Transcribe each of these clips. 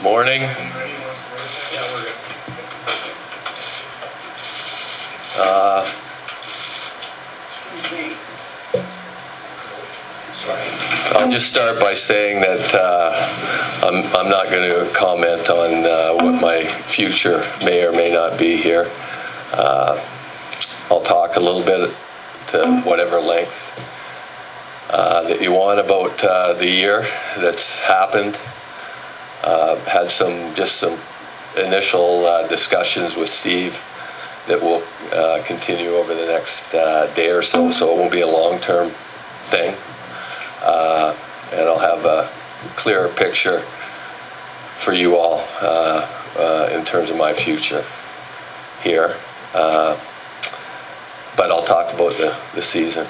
Morning. I'll just start by saying that I'm not going to comment on what my future may or may not be here. I'll talk a little bit to whatever length that you want about the year that's happened. Had some initial discussions with Steve that will continue over the next day or so, so it won't be a long-term thing. And I'll have a clearer picture for you all in terms of my future here. But I'll talk about the season.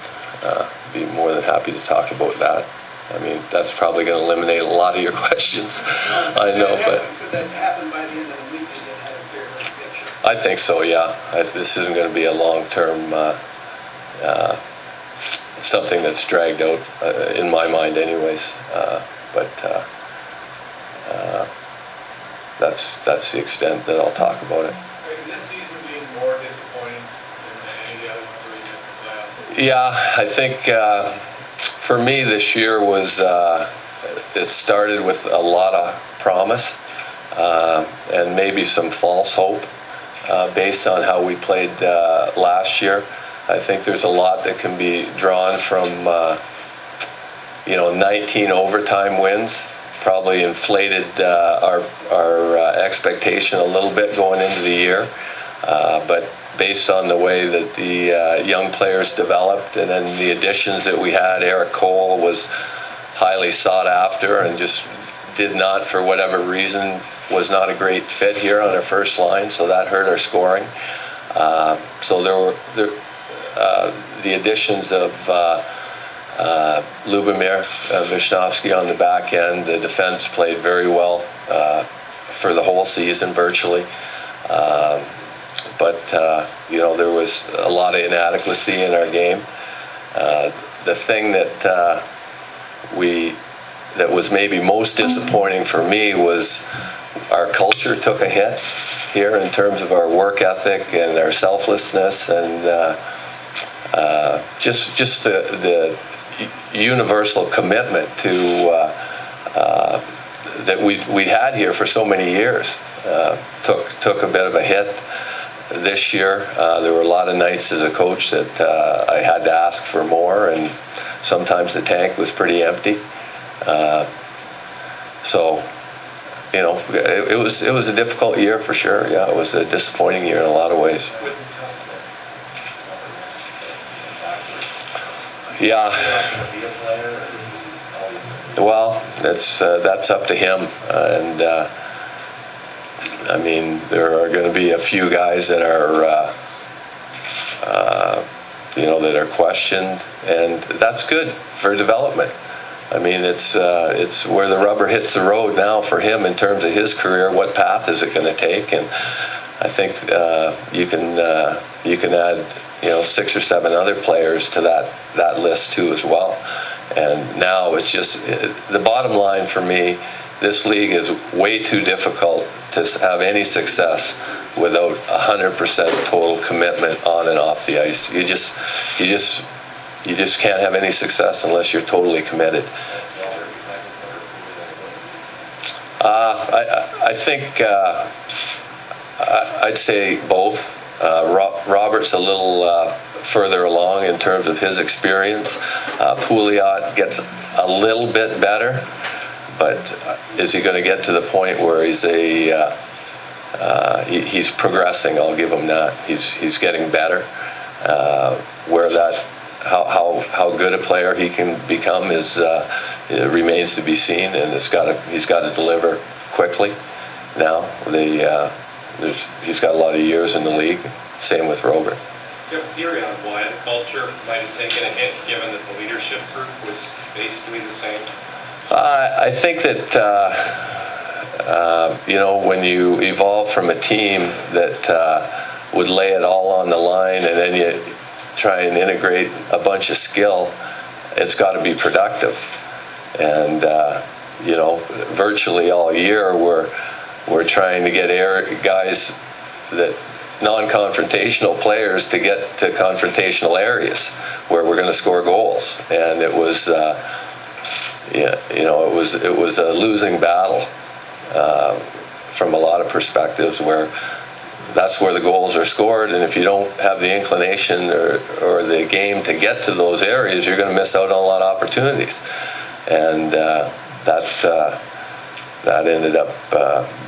Be more than happy to talk about that. I mean, that's probably going to eliminate a lot of your questions. I know, but could that happen by the end of the week and then have a clearer picture? I think so. Yeah, this isn't going to be a long-term something that's dragged out in my mind, anyways. But that's the extent that I'll talk about it. Is this season being more disappointing than any of the other ones where you missed the playoffs? Yeah, I think for me this year was it started with a lot of promise and maybe some false hope based on how we played last year. I think there's a lot that can be drawn from 19 overtime wins. Probably inflated our expectation a little bit going into the year, but based on the way that the young players developed, and then the additions that we had, Eric Cole was highly sought after and just did not, for whatever reason, was not a great fit here on our first line, so that hurt our scoring. So there were the additions of Lubomir Vishnowsky on the back end. The defense played very well for the whole season virtually. But there was a lot of inadequacy in our game. The thing that was maybe most disappointing for me was our culture took a hit here in terms of our work ethic and our selflessness, and just the universal commitment to that we had here for so many years took a bit of a hit this year. There were a lot of nights as a coach that I had to ask for more, and sometimes the tank was pretty empty. So it was a difficult year for sure. Yeah, it was a disappointing year in a lot of ways. Yeah. Well, that's up to him, and I mean, there are going to be a few guys that are that are questioned, and that's good for development. I mean, it's where the rubber hits the road now for him in terms of his career. What path is it going to take? And I think you can add 6 or 7 other players to that list too as well. And now it's just the bottom line for me. This league is way too difficult to have any success without 100% total commitment on and off the ice. You just can't have any success unless you're totally committed. I think I'd say both. Robert's a little further along in terms of his experience. Pouliot gets a little bit better, but is he going to get to the point where he's he's progressing? I'll give him that. He's getting better. Where that how good a player he can become it remains to be seen, and he's got to deliver quickly. Now he's got a lot of years in the league. Same with Robert. Do you have a theory on why the culture might have taken a hit, given that the leadership group was basically the same? I think that when you evolve from a team that would lay it all on the line, and then you try and integrate a bunch of skill, it's got to be productive. And you know, virtually all year we're trying to get guys that non-confrontational players to get to confrontational areas where we're going to score goals, and it was it was a losing battle from a lot of perspectives, where that's where the goals are scored, and if you don't have the inclination or the game to get to those areas, you're going to miss out on a lot of opportunities. And that ended up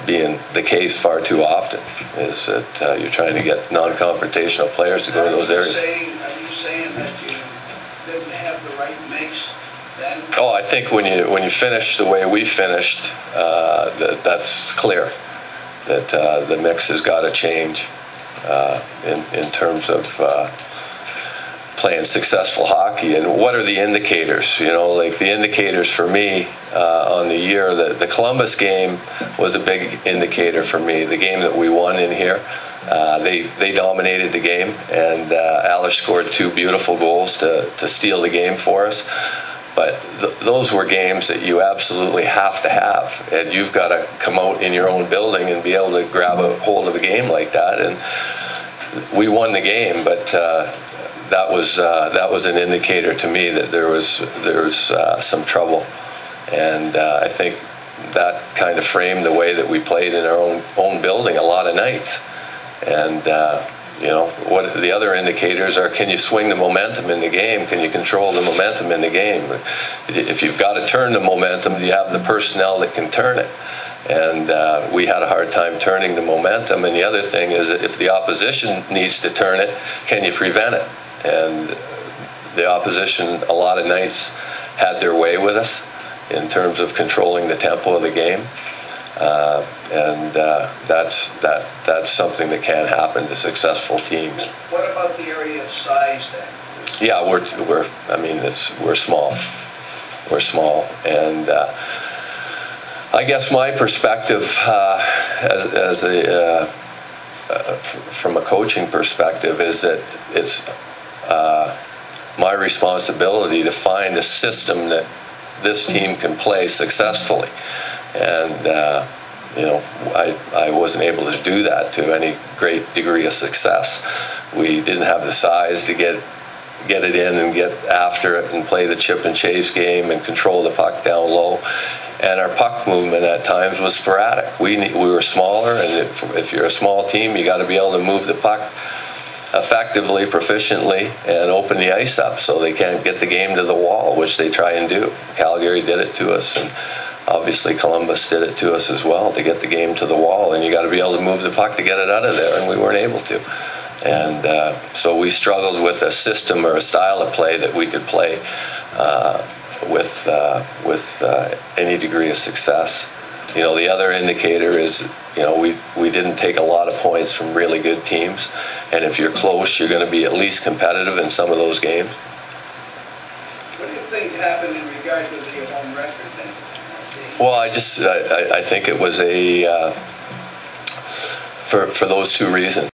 being the case far too often, is that you're trying to get non-confrontational players to go to those areas. Are you saying that you didn't have the right mix then? Oh, I think when you finish the way we finished, that's clear that the mix has got to change in terms of playing successful hockey. And what are the indicators? You know, like the indicators for me on the year, the Columbus game was a big indicator for me. The game that we won in here, they dominated the game, and Alish scored 2 beautiful goals to steal the game for us. But those were games that you absolutely have to have, and you've got to come out in your own building and be able to grab a hold of a game like that. And we won the game, but that was an indicator to me that there was some trouble, and I think that kind of framed the way that we played in our own building a lot of nights. And you know, what the other indicators are: can you swing the momentum in the game? Can you control the momentum in the game? If you've got to turn the momentum, do you have the personnel that can turn it? And we had a hard time turning the momentum. And the other thing is, that if the opposition needs to turn it, can you prevent it? And the opposition a lot of nights had their way with us in terms of controlling the tempo of the game. That's something that can happen to successful teams. What about the area of size then? Yeah, we're small. We're small, and I guess my perspective from a coaching perspective is that it's my responsibility to find a system that this team can play successfully. And you know, I wasn't able to do that to any great degree of success. We didn't have the size to get it in and get after it and play the chip and chase game and control the puck down low. And our puck movement at times was sporadic. We were smaller, and if you're a small team, you got to be able to move the puck effectively, proficiently, and open the ice up so they can't get the game to the wall, which they try and do. Calgary did it to us, and obviously Columbus did it to us as well, to get the game to the wall, and you got to be able to move the puck to get it out of there, and we weren't able to. And so we struggled with a system or a style of play that we could play with any degree of success. You know, the other indicator is, you know, we didn't take a lot of points from really good teams, and if you're close, you're going to be at least competitive in some of those games. What do you think happened in regard to the home record then? Well, I think it was for those 2 reasons.